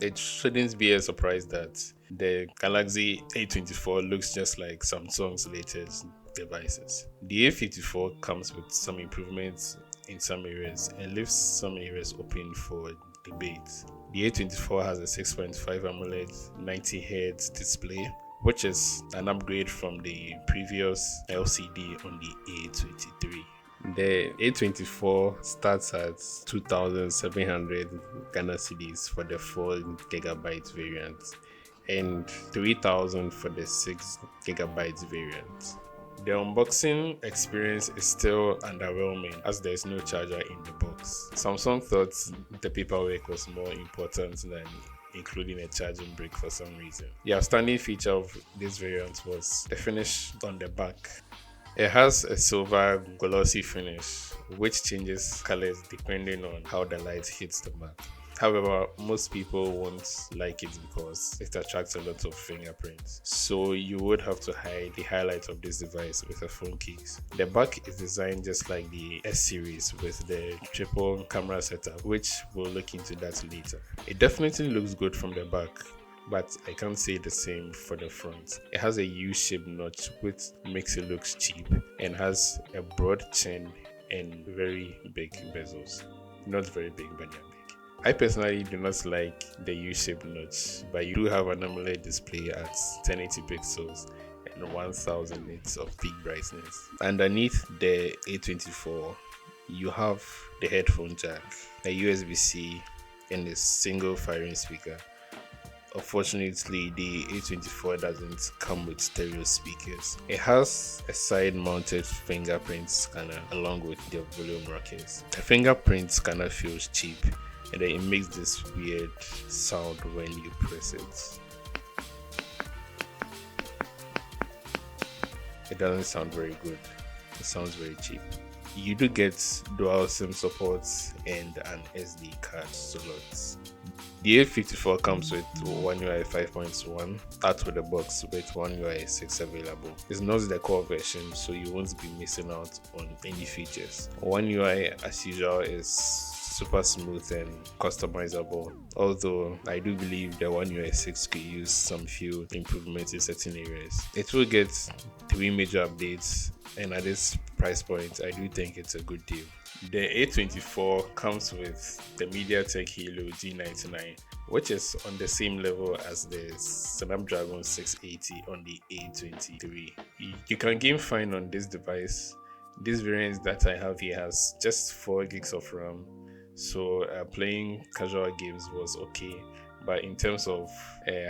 It shouldn't be a surprise that the Galaxy A24 looks just like Samsung's latest devices. The A54 comes with some improvements in some areas and leaves some areas open for debate. The A24 has a 6.5 AMOLED 90Hz display, which is an upgrade from the previous LCD on the A23. The A24 starts at 2,700 Ghana cedis for the 4 GB variant and 3,000 for the 6 GB variant. The unboxing experience is still underwhelming as there is no charger in the box. Samsung thought the paperwork was more important than including a charging brick for some reason. The outstanding feature of this variant was the finish on the back. It has a silver glossy finish, which changes colors depending on how the light hits the back. However, most people won't like it because it attracts a lot of fingerprints. So you would have to hide the highlight of this device with a phone case. The back is designed just like the S series with the triple camera setup, which we'll look into that later. It definitely looks good from the back, but I can't say the same for the front. It has a U-shaped notch which makes it look cheap and has a broad chin and very big bezels. Not very big, but they're big. I personally do not like the U-shaped notch, but you do have an AMOLED display at 1080 pixels and 1000 nits of peak brightness. Underneath the A24, you have the headphone jack, a USB-C, and a single firing speaker. Unfortunately, the A24 doesn't come with stereo speakers. It has a side-mounted fingerprint scanner along with the volume rockers. The fingerprint scanner feels cheap and then it makes this weird sound when you press it. It doesn't sound very good. It sounds very cheap. You do get dual SIM support and an SD card slot. The A54 comes with One UI 5.1 out of the box with One UI 6 available. It's not the core version, so you won't be missing out on any features. One UI, as usual, is super smooth and customizable, although I do believe the One UI 6 could use some few improvements in certain areas. It will get 3 major updates, and at this price point, I do think it's a good deal. The A24 comes with the MediaTek Helio G99, which is on the same level as the Snapdragon 680 on the A23. You can game fine on this device. This variant that I have here has just 4 gigs of RAM, so playing casual games was okay. But in terms of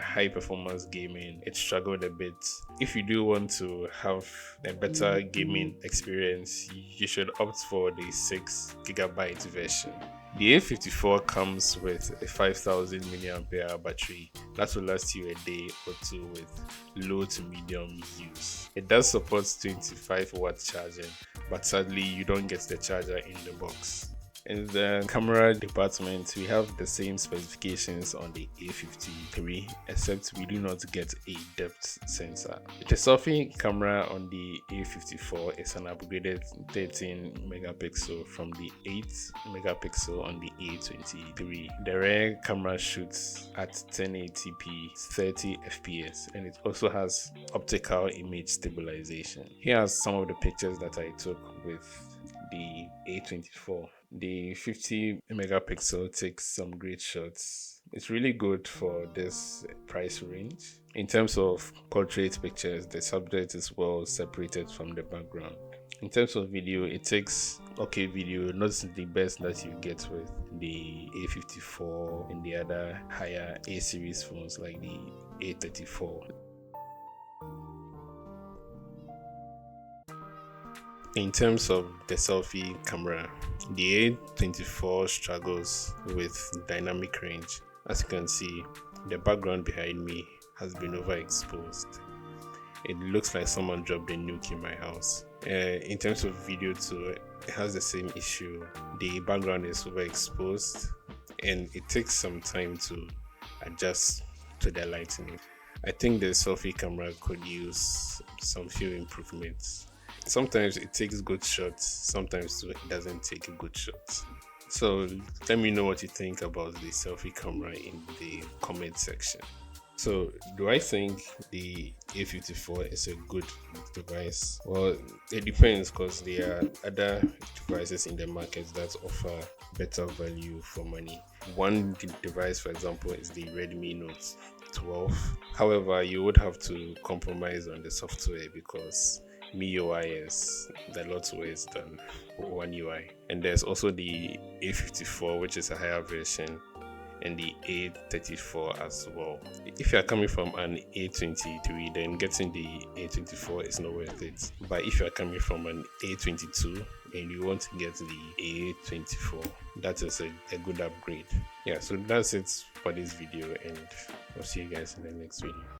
high performance gaming, it struggled a bit. If you do want to have a better gaming experience, you should opt for the 6 GB version. The A54 comes with a 5000 mAh battery that will last you a day or two with low to medium use. It does support 25-watt charging, but sadly you don't get the charger in the box. In the camera department, we have the same specifications on the A53, except we do not get a depth sensor. The selfie camera on the A54 is an upgraded 13 megapixel from the 8 megapixel on the A23. The rear camera shoots at 1080p 30 fps, and it also has optical image stabilization. Here are some of the pictures that I took with the A24. The 50 megapixel takes some great shots. It's really good for this price range. In terms of portrait pictures, the subject is well separated from the background. In terms of video, it takes okay video, not the best that you get with the A54 and the other higher A series phones like the A34. In terms of the selfie camera, the A24 struggles with dynamic range. As you can see, the background behind me has been overexposed. It looks like someone dropped a nuke in my house. In terms of video too, it has the same issue. The background is overexposed and it takes some time to adjust to the lighting. I think the selfie camera could use some few improvements. Sometimes it takes good shots, sometimes it doesn't take good shots. So let me know what you think about the selfie camera in the comment section. So, do I think the A54 is a good device? Well, it depends because there are other devices in the market that offer better value for money. One device, for example, is the Redmi Note 12. However, you would have to compromise on the software because MIUI is a lot worse than One UI. And there's also the A54, which is a higher version, and the A34 as well. If you're coming from an A23, then getting the A24 is not worth it. But if you're coming from an A22 and you want to get the A24, that is a good upgrade. Yeah, so that's it for this video, and I'll see you guys in the next video.